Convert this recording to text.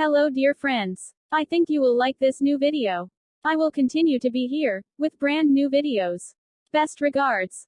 Hello dear friends. I think you will like this new video. I will continue to be here, with brand new videos. Best regards.